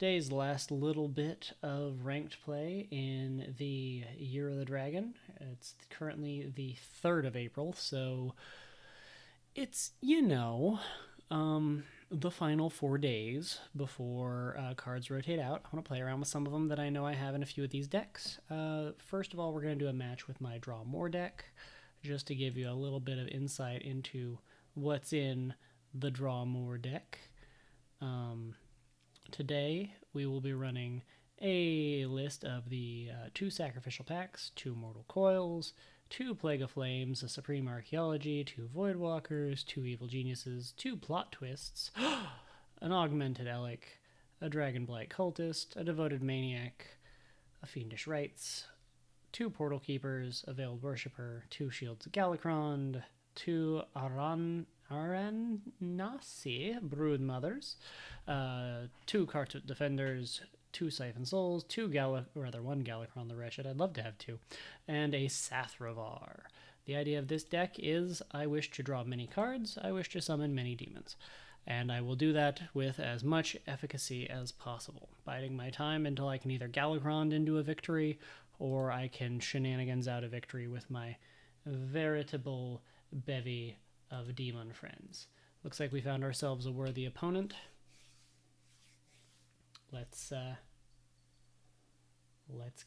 today's the last little bit of ranked play in the Year of the Dragon. It's currently the 3rd of April, so it's, the final 4 days before cards rotate out. I want to play around with some of them that I know I have in a few of these decks. First of all, we're going to do a match with my Draw More deck, just to give you a little bit of insight into what's in the Draw More deck. Today, we will be running a list of the 2 Sacrificial Packs, 2 Mortal Coils, 2 Plague of Flames, a Supreme Archaeology, 2 Voidwalkers, 2 Evil Geniuses, 2 Plot Twists, an Augmented Elec, a Dragonblight Cultist, a Devoted Maniac, a Fiendish Rites, 2 Portal Keepers, a Veiled Worshipper, 2 Shields of Galakrond, 2 Aranasi Brood Mothers, 2 Kartut Defenders, 2 Siphon Souls, 1 Galakrond the Wretched, I'd love to have 2, and a Sathravar. The idea of this deck is I wish to draw many cards, I wish to summon many demons, and I will do that with as much efficacy as possible, biding my time until I can either Galakrond into a victory, or I can shenanigans out a victory with my veritable bevy of demon friends. Looks like we found ourselves a worthy opponent. Let's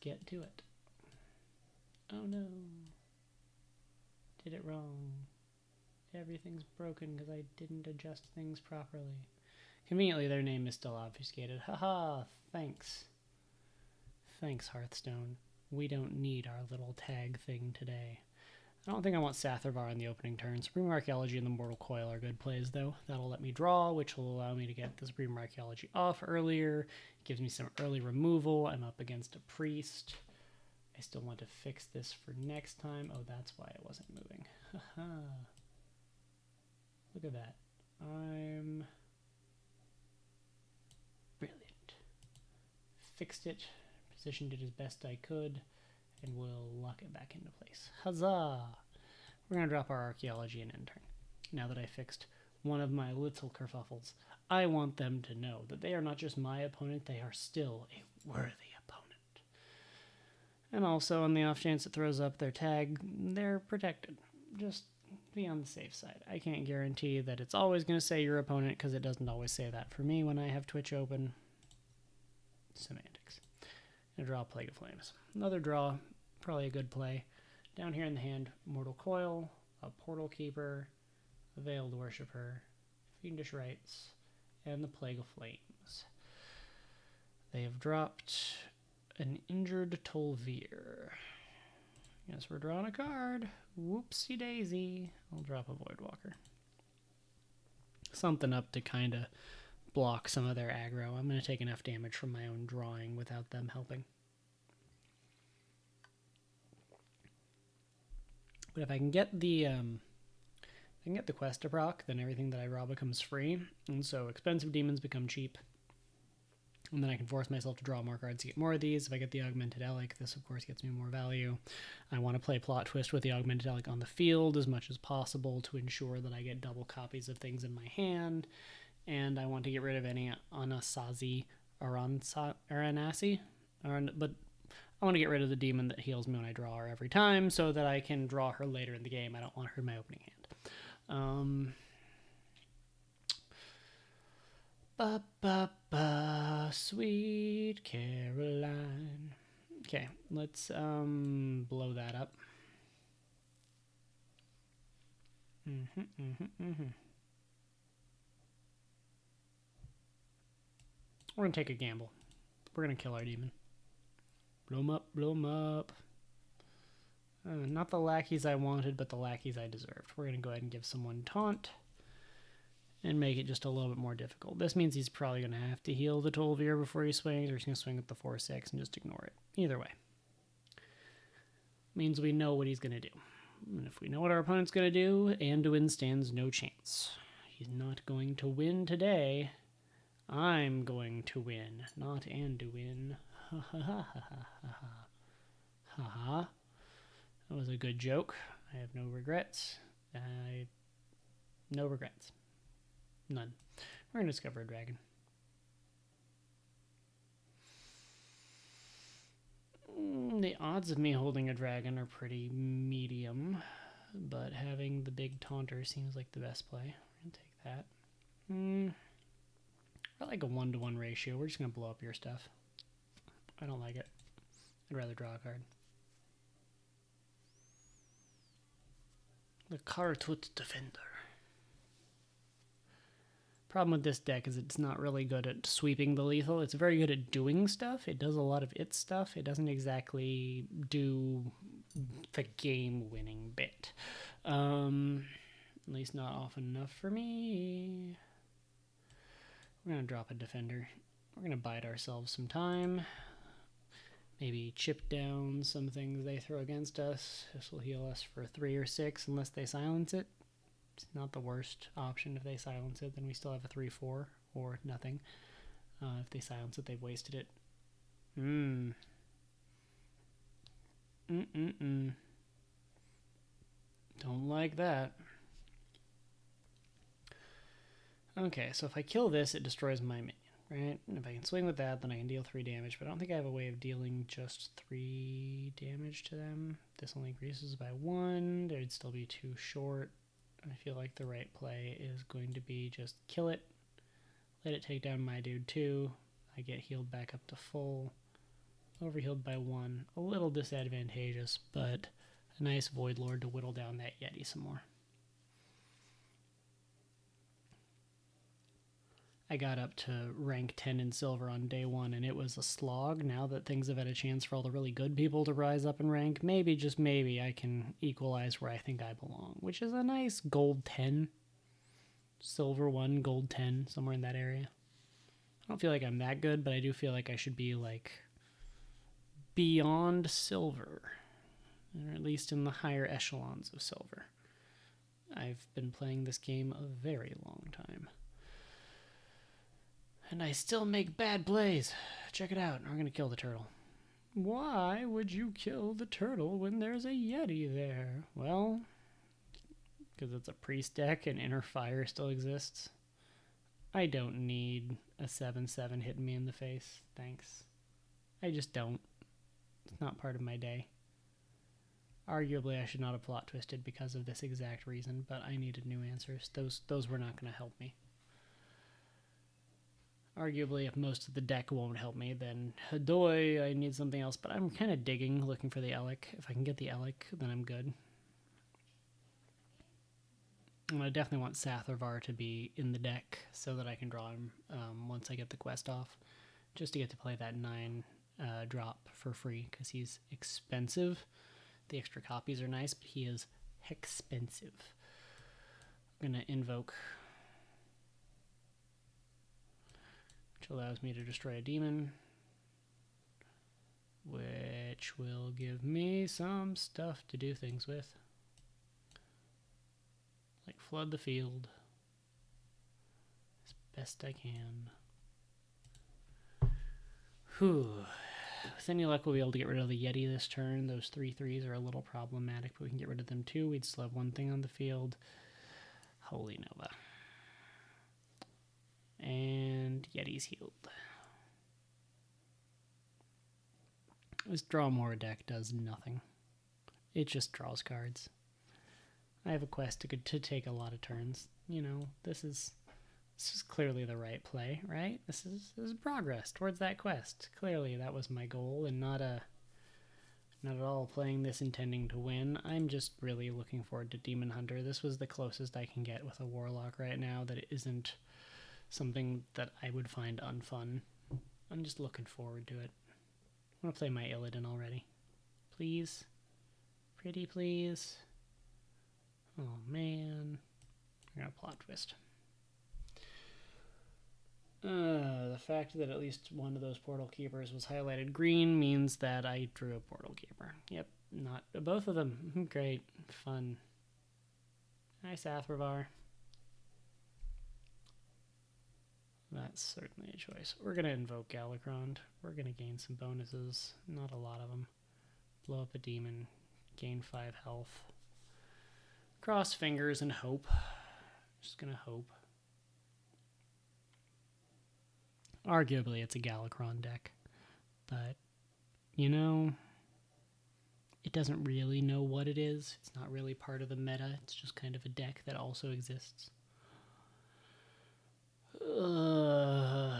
get to it. Oh no. Did it wrong. Everything's broken because I didn't adjust things properly. Conveniently, their name is still obfuscated. Haha, thanks. Thanks, Hearthstone. We don't need our little tag thing today. I don't think I want Sathravar in the opening turn. Supreme Archaeology and the Mortal Coil are good plays, though. That'll let me draw, which will allow me to get the Supreme Archaeology off earlier. Gives me some early removal. I'm up against a priest. I still want to fix this for next time. Oh, that's why it wasn't moving. Haha. Look at that. I'm brilliant. Fixed it, positioned it as best I could, and we'll lock it back into place. Huzzah! We're going to drop our Archaeology in end turn. Now that I fixed one of my little kerfuffles, I want them to know that they are not just my opponent, they are still a worthy opponent. And also, on the off chance it throws up their tag, they're protected. Just be on the safe side. I can't guarantee that it's always going to say your opponent, because it doesn't always say that for me when I have Twitch open. Semantics. And draw Plague of Flames. Another draw, probably a good play. Down here in the hand, Mortal Coil, a Portal Keeper, a Veiled Worshipper, Fiendish Rites, and the Plague of Flames. They have dropped an Injured Tol'vir. Guess we're drawing a card. Whoopsie daisy. I'll drop a Voidwalker. Something up to kind of block some of their aggro. I'm going to take enough damage from my own drawing without them helping. But if I can get the quest to proc, then everything that I draw becomes free, and so expensive demons become cheap. And then I can force myself to draw more cards to get more of these. If I get the Augmented Elec, this of course gets me more value. I want to play Plot Twist with the Augmented Elec on the field as much as possible to ensure that I get double copies of things in my hand. And I want to get rid of any Aranasi, but I want to get rid of the demon that heals me when I draw her every time so that I can draw her later in the game. I don't want her in my opening hand. Sweet Caroline. Okay, let's blow that up. We're going to take a gamble. We're going to kill our demon. Blow him up, blow him up. Not the lackeys I wanted, but the lackeys I deserved. We're going to go ahead and give someone taunt and make it just a little bit more difficult. This means he's probably going to have to heal the Tol'vir before he swings, or he's going to swing with the 4/6 and just ignore it. Either way. Means we know what he's going to do. And if we know what our opponent's going to do, Anduin stands no chance. He's not going to win today. I'm going to win, not Anduin. Ha ha ha ha ha ha. Ha ha. That was a good joke. I have no regrets. No regrets. None. We're going to discover a dragon. The odds of me holding a dragon are pretty medium, but having the big taunter seems like the best play. I'm gonna take that. I like a 1-to-1 ratio. We're just gonna blow up your stuff. I don't like it. I'd rather draw a card. The Kartut Defender. Problem with this deck is it's not really good at sweeping the lethal. It's very good at doing stuff. It does a lot of its stuff. It doesn't exactly do the game-winning bit. At least not often enough for me. We're going to drop a defender. We're going to bide ourselves some time. Maybe chip down some things they throw against us. This will heal us for 3 or 6 unless they silence it. It's not the worst option. If they silence it, then we still have a 3-4 or nothing. If they silence it, they've wasted it. Don't like that. Okay, so if I kill this, it destroys my minion, right? And if I can swing with that, then I can deal 3 damage, but I don't think I have a way of dealing just 3 damage to them. This only increases by 1. They'd still be too short. I feel like the right play is going to be just kill it, let it take down my dude too. I get healed back up to full, overhealed by 1. A little disadvantageous, but a nice Void Lord to whittle down that Yeti some more. I got up to rank 10 in silver on day 1, and it was a slog. Now that things have had a chance for all the really good people to rise up in rank, maybe, just maybe, I can equalize where I think I belong, which is a nice gold 10. Silver 1, gold 10, somewhere in that area. I don't feel like I'm that good, but I do feel like I should be, like, beyond silver, or at least in the higher echelons of silver. I've been playing this game a very long time. And I still make bad plays. Check it out. I'm going to kill the turtle. Why would you kill the turtle when there's a Yeti there? Well, because it's a priest deck and Inner Fire still exists. I don't need a 7/7 hitting me in the face. Thanks. I just don't. It's not part of my day. Arguably, I should not have plot twisted because of this exact reason, but I needed new answers. Those were not going to help me. Arguably, if most of the deck won't help me, then Hadoy, I need something else. But I'm kind of digging, looking for the Elec. If I can get the Elec, then I'm good. And I definitely want Satharvar to be in the deck so that I can draw him once I get the quest off. Just to get to play that 9 drop for free, because he's expensive. The extra copies are nice, but he is expensive. I'm going to invoke, which allows me to destroy a demon, which will give me some stuff to do things with, like flood the field as best I can. Whew. With any luck, we'll be able to get rid of the Yeti this turn. Those 3/3s are a little problematic, but we can get rid of them too. We'd still have one thing on the field. Holy Nova. And Yeti's healed. This draw more deck does nothing. It just draws cards. I have a quest to take a lot of turns. You know, this is clearly the right play, right? This is progress towards that quest. Clearly that was my goal, and not at all playing this intending to win. I'm just really looking forward to Demon Hunter. This was the closest I can get with a Warlock right now that isn't something that I would find unfun. I'm just looking forward to it. I want to play my Illidan already. Please? Pretty please? Oh man. I got a plot twist. The fact that at least one of those Portal Keepers was highlighted green means that I drew a Portal Keeper. Yep, not both of them. Great, fun. Nice Athravar. That's certainly a choice. We're going to invoke Galakrond. We're going to gain some bonuses. Not a lot of them. Blow up a demon. Gain 5 health. Cross fingers and hope. Just going to hope. Arguably, it's a Galakrond deck. But you know, it doesn't really know what it is. It's not really part of the meta. It's just kind of a deck that also exists. Oh,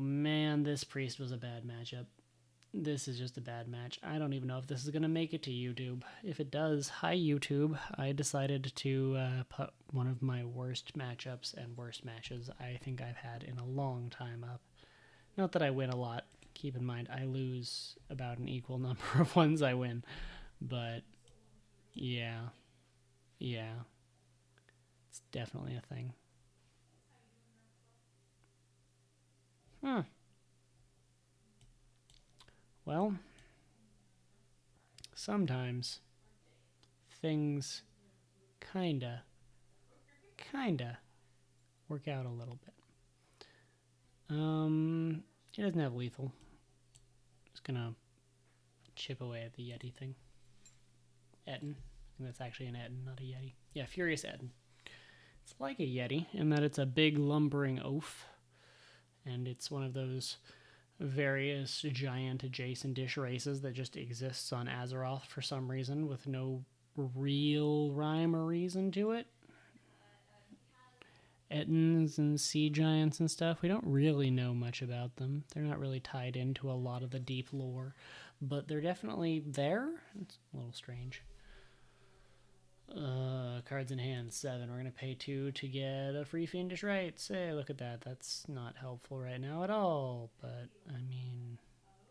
man, this priest was a bad matchup. This is just a bad match. I don't even know if this is going to make it to YouTube. If it does, hi YouTube. I decided to put one of my worst matchups and worst matches I think I've had in a long time up. Not that I win a lot. Keep in mind, I lose about an equal number of ones I win. But, yeah. Yeah. It's definitely a thing. Well, sometimes things kinda work out a little bit. He doesn't have lethal. Just gonna chip away at the Yeti thing. Etten. I think that's actually an Etten, not a Yeti. Yeah, Furious Etten. It's like a Yeti in that it's a big lumbering oaf. And it's one of those various giant adjacent dish races that just exists on Azeroth for some reason with no real rhyme or reason to it. Ettins and sea giants and stuff, we don't really know much about them. They're not really tied into a lot of the deep lore, but they're definitely there. It's a little strange. Cards in hand, 7. We're going to pay 2 to get a free Fiendish Rites. Hey, look at that. That's not helpful right now at all, but, I mean,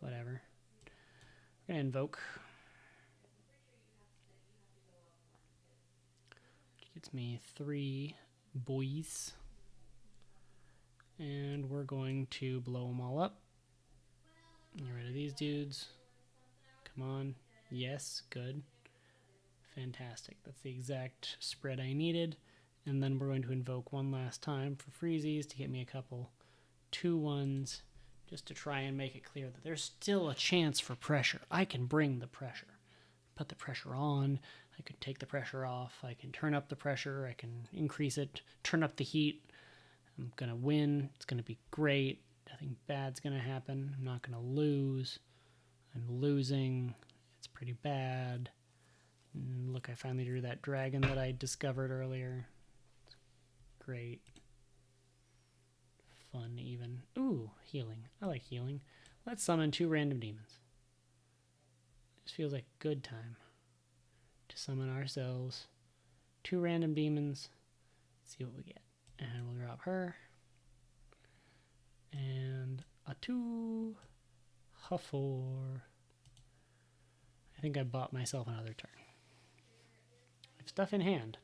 whatever. We're going to invoke. Gets me 3 boys. And we're going to blow them all up. Get rid of these dudes. Come on. Yes, good. Fantastic. That's the exact spread I needed. And then we're going to invoke one last time for freezies to get me a couple 2-1s just to try and make it clear that there's still a chance for pressure. I can bring the pressure. Put the pressure on. I can take the pressure off. I can turn up the pressure. I can increase it. Turn up the heat. I'm going to win. It's going to be great. Nothing bad's going to happen. I'm not going to lose. I'm losing. It's pretty bad. And look, I finally drew that dragon that I discovered earlier. Great. Fun, even. Ooh, healing. I like healing. Let's summon 2 random demons. This feels like a good time to summon ourselves 2 random demons. See what we get. And we'll drop her. And a 2. A 4. I think I bought myself another turn. Stuff in hand.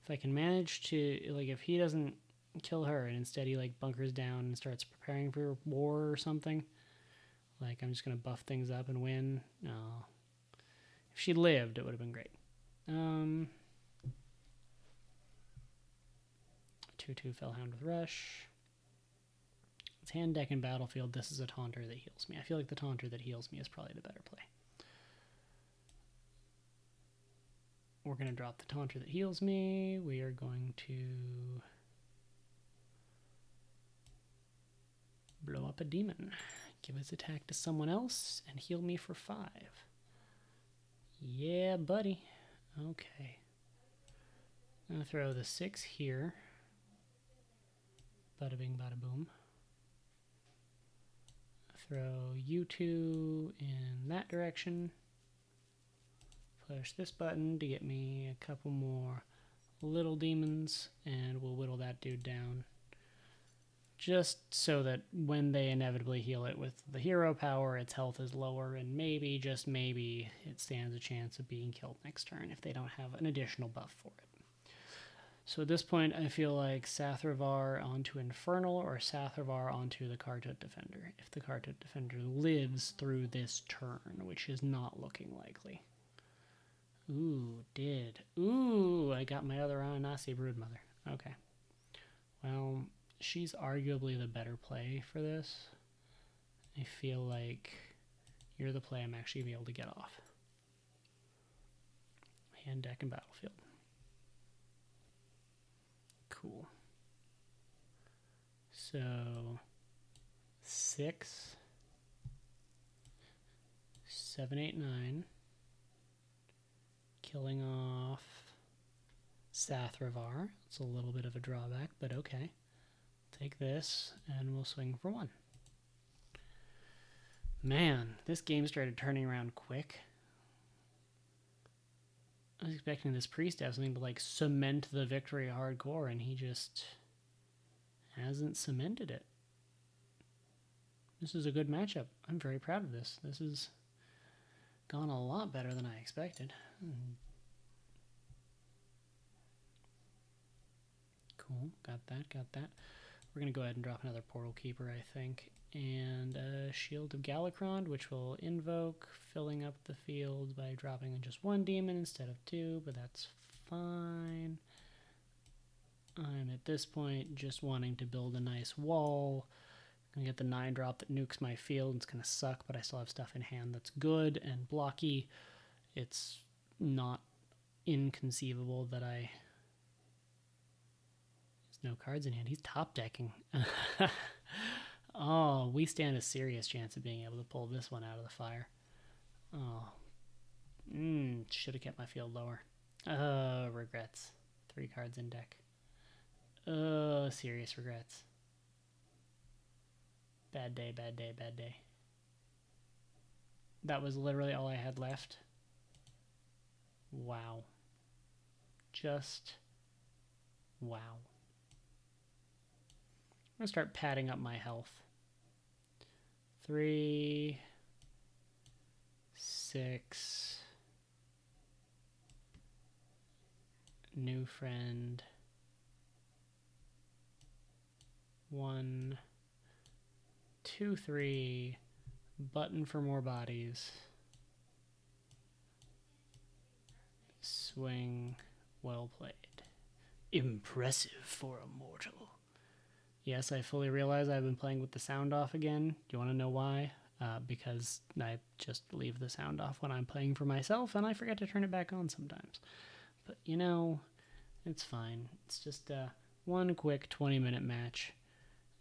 If I can manage to, like, if he doesn't kill her and instead he, like, bunkers down and starts preparing for war or something, like, I'm just going to buff things up and win. No. If she lived, it would have been great. 2/2 Fellhound with Rush. It's hand deck and battlefield. This is a taunter that heals me. I feel like the taunter that heals me is probably the better play. We're going to drop the taunter that heals me. We are going to blow up a demon. Give its attack to someone else and heal me for 5. Yeah, buddy. Okay. I'm going to throw the 6 here. Bada bing, bada boom. Throw you 2 in that direction. Push this button to get me a couple more little demons, and we'll whittle that dude down. Just so that when they inevitably heal it with the hero power, its health is lower, and maybe, just maybe, it stands a chance of being killed next turn if they don't have an additional buff for it. So at this point, I feel like Sathravar onto Infernal or Sathravar onto the Kartut Defender. If the Kartut Defender lives through this turn, which is not looking likely. Ooh, did. Ooh, I got my other Ananasi Broodmother. Okay. Well, she's arguably the better play for this. I feel like you're the play I'm actually going to be able to get off. Hand, deck, and battlefield. Cool. So, 6. 7, 8, 9. Killing off Sathravar. It's a little bit of a drawback, but okay. Take this, and we'll swing for 1. Man, this game started turning around quick. I was expecting this priest to have something to like cement the victory hardcore, and he just hasn't cemented it. This is a good matchup. I'm very proud of this. This has gone a lot better than I expected. Cool, got that. We're going to go ahead and drop another Portal Keeper, I think. And a Shield of Galakrond, which will invoke, filling up the field by dropping just 1 demon instead of 2, but that's fine. I'm at this point just wanting to build a nice wall. I'm going to get the 9-drop that nukes my field. It's going to suck, but I still have stuff in hand that's good and blocky. It's not inconceivable that I... There's no cards in hand. He's top decking. Oh, we stand a serious chance of being able to pull this one out of the fire. Oh. Should have kept my field lower. Regrets. 3 cards in deck. Serious regrets. Bad day. That was literally all I had left. Wow. Just wow. I'm going to start padding up my health. 3, 6, new friend, 1, 2, 3, button for more bodies, swing, well played. Impressive for a mortal. Yes, I fully realize I've been playing with the sound off again. Do you want to know why? Because I just leave the sound off when I'm playing for myself, and I forget to turn it back on sometimes. But, you know, it's fine. It's just one quick 20-minute match.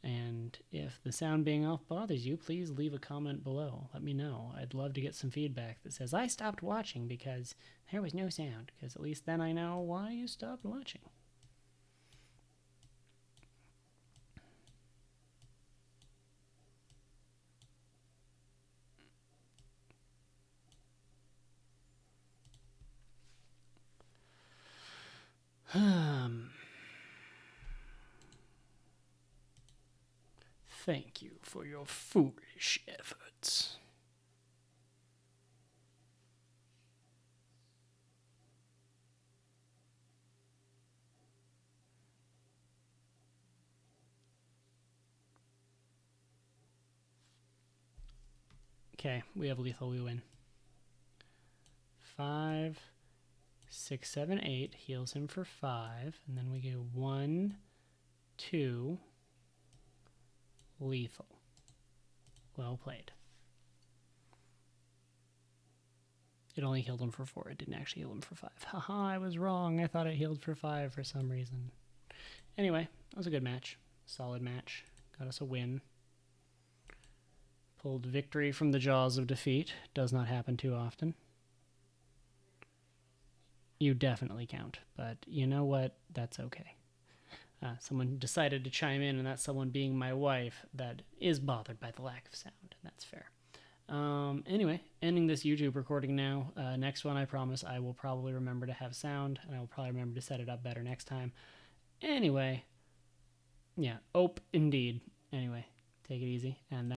And if the sound being off bothers you, please leave a comment below. Let me know. I'd love to get some feedback that says, I stopped watching because there was no sound. Because at least then I know why you stopped watching. Thank you for your foolish efforts. Okay, we have lethal, we win. 5, 6, 7, 8 heals him for 5, and then we go 1, 2, lethal. Well played. It only healed him for 4. It didn't actually heal him for 5. Haha, I was wrong. I thought it healed for 5 for some reason. Anyway, that was a good match. Solid match. Got us a win. Pulled victory from the jaws of defeat. Does not happen too often. You definitely count, but you know what? That's okay. Someone decided to chime in, and that's someone being my wife that is bothered by the lack of sound, and that's fair. Anyway, ending this YouTube recording now. Next one, I promise I will probably remember to have sound, and I will probably remember to set it up better next time. Anyway, yeah, indeed. Anyway, take it easy, and